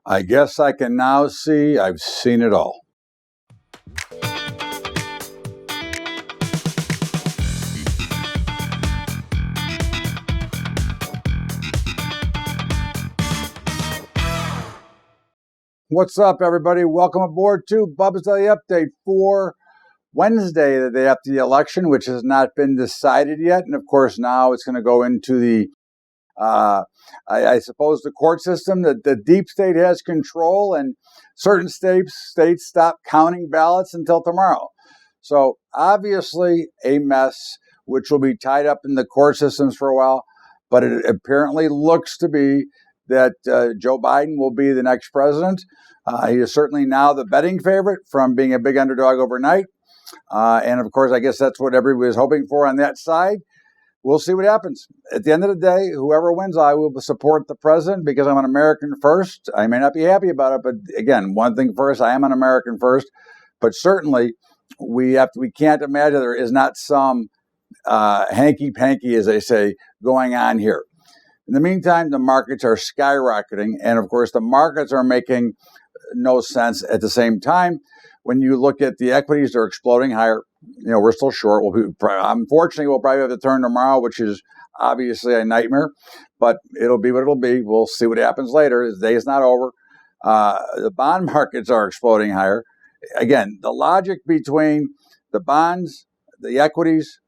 I guess I can now see I've seen it all. What's up, everybody? Welcome aboard to Bubba's Daily Update for Wednesday, the day after the election, which has not been decided yet. And of course, now it's going to go into the I suppose the court system, that the deep state has control, and certain states stop counting ballots until tomorrow. So obviously a mess, which will be tied up in the court systems for a while. But it apparently looks to be that Joe Biden will be the next president. He is certainly now the betting favorite from being a big underdog overnight. And of course, I guess that's what everybody was hoping for on that side. We'll see what happens. At the end of the day, whoever wins, I will support the president because I'm an American first. I may not be happy about it, but again, one thing first, I am an American first. But certainly, we can't imagine there is not some hanky-panky, as they say, going on here. In the meantime, the markets are skyrocketing, and of course, the markets are making no sense at the same time. When you look at the equities, they're exploding higher. You know, we're still short. Unfortunately, we'll probably have to turn tomorrow, which is obviously a nightmare, but it'll be what it'll be. We'll see what happens later. The day is not over. The bond markets are exploding higher. Again, the logic between the bonds, the equities,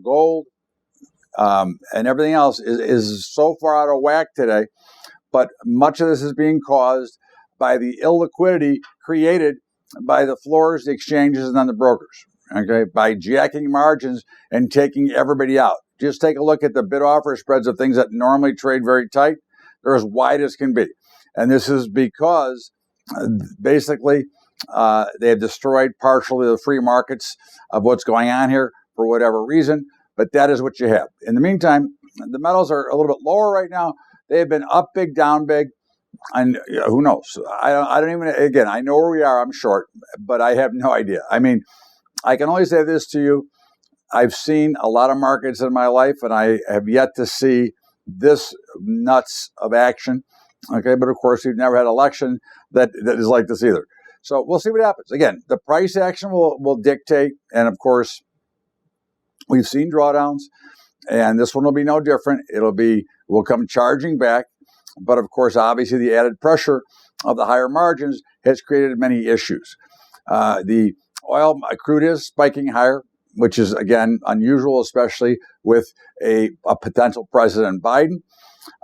gold, and everything else is so far out of whack today. But much of this is being caused by the illiquidity created by the floors, the exchanges, and then the brokers, okay, by jacking margins and taking everybody out. Just take a look at the bid-offer spreads of things that normally trade very tight. They're as wide as can be. And this is because basically they have destroyed partially the free markets of what's going on here for whatever reason, but that is what you have. In the meantime, the metals are a little bit lower right now. They have been up big, down big. And who knows? I don't even, again, I know where we are. I'm short, but I have no idea. I mean, I can only say this to you. I've seen a lot of markets in my life, and I have yet to see this nuts of action. Okay, but of course, we've never had an election that is like this either. So we'll see what happens. Again, the price action will dictate. And of course, we've seen drawdowns, and this one will be no different. We'll come charging back. But of course, obviously, the added pressure of the higher margins has created many issues. The oil crude is spiking higher, which is, again, unusual, especially with a potential President Biden.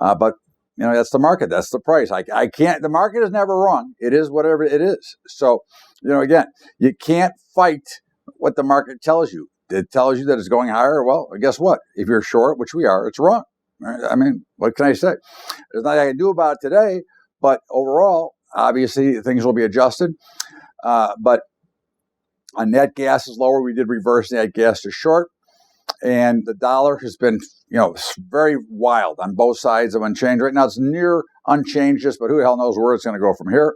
But, you know, that's the market. That's the price. I can't. The market is never wrong. It is whatever it is. So, you know, again, you can't fight what the market tells you. It tells you that it's going higher. Well, guess what? If you're short, which we are, it's wrong. I mean, what can I say? There's nothing I can do about it today, but overall, obviously, things will be adjusted. But on net gas is lower. We did reverse net gas to short, and the dollar has been, you know, very wild on both sides of unchanged. Right now, it's near unchanged, but who the hell knows where it's going to go from here?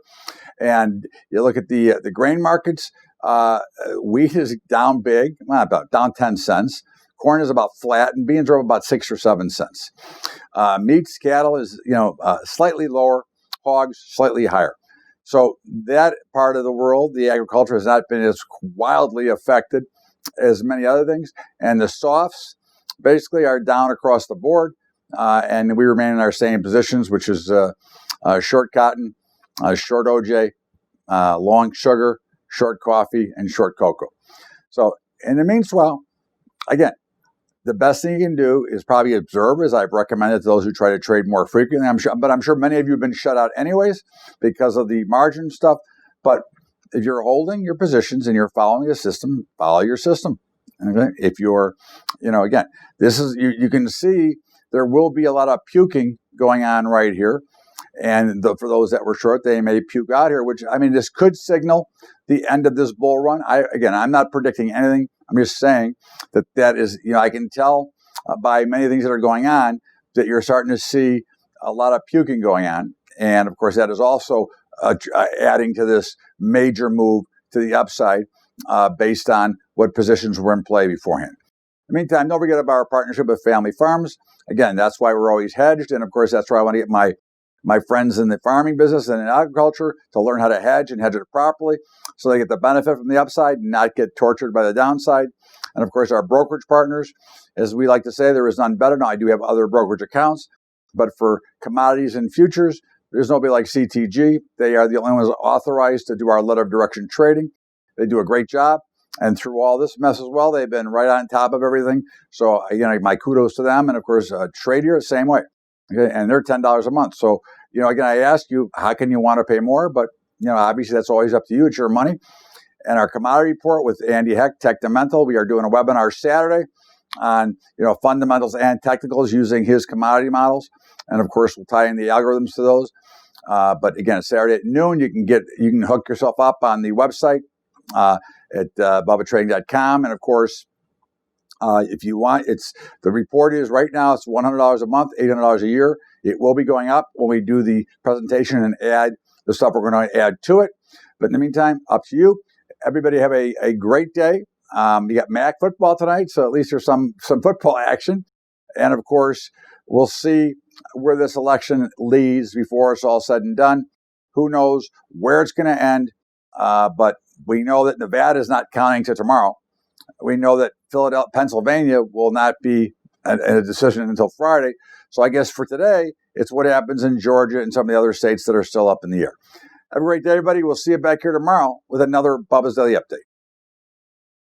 And you look at the grain markets. Wheat is down big, not about down 10 cents. Corn is about flat, and beans are up about 6 or 7 cents. Meats, cattle is, slightly lower. Hogs, slightly higher. So that part of the world, the agriculture, has not been as wildly affected as many other things. And the softs basically are down across the board. And we remain in our same positions, which is short cotton, short OJ, long sugar, short coffee, and short cocoa. So in the meanwhile, again, the best thing you can do is probably observe, as I've recommended to those who try to trade more frequently. I'm sure many of you have been shut out anyways because of the margin stuff. But if you're holding your positions and you're following the system, follow your system. Okay? If you're, again, this is you can see there will be a lot of puking going on right here. And for those that were short, they may puke out here, which, I mean, this could signal the end of this bull run. I'm not predicting anything. I'm just saying that is, I can tell by many things that are going on that you're starting to see a lot of puking going on. And of course, that is also adding to this major move to the upside based on what positions were in play beforehand. In the meantime, don't forget about our partnership with Family Farms. Again, that's why we're always hedged. And of course, that's where I want to get my my friends in the farming business and in agriculture to learn how to hedge and hedge it properly so they get the benefit from the upside and not get tortured by the downside. And of course, our brokerage partners, as we like to say, there is none better. Now, I do have other brokerage accounts, but for commodities and futures, there's nobody like CTG. They are the only ones authorized to do our letter of direction trading. They do a great job. And through all this mess as well, they've been right on top of everything. So, again, my kudos to them. And of course, Tradier, same way. Okay, and they're $10 a month. So, again, I ask you, how can you want to pay more? But, obviously that's always up to you. It's your money. And our commodity report with Andy Heck, Technimental, we are doing a webinar Saturday on, fundamentals and technicals using his commodity models. And of course, we'll tie in the algorithms to those. But again, Saturday at noon, you can hook yourself up on the website at BUBBATrading.com. And of course, if you want, the report is right now, it's $100 a month, $800 a year. It will be going up when we do the presentation and add the stuff we're going to add to it. But in the meantime, up to you. Everybody have a great day. You got MAC football tonight, so at least there's some football action. And of course, we'll see where this election leads before it's all said and done. Who knows where it's going to end? But we know that Nevada is not counting to tomorrow. We know that Pennsylvania will not be a decision until Friday. So I guess for today, it's what happens in Georgia and some of the other states that are still up in the air. Have a great day, everybody. We'll see you back here tomorrow with another Bubba's Daily Update.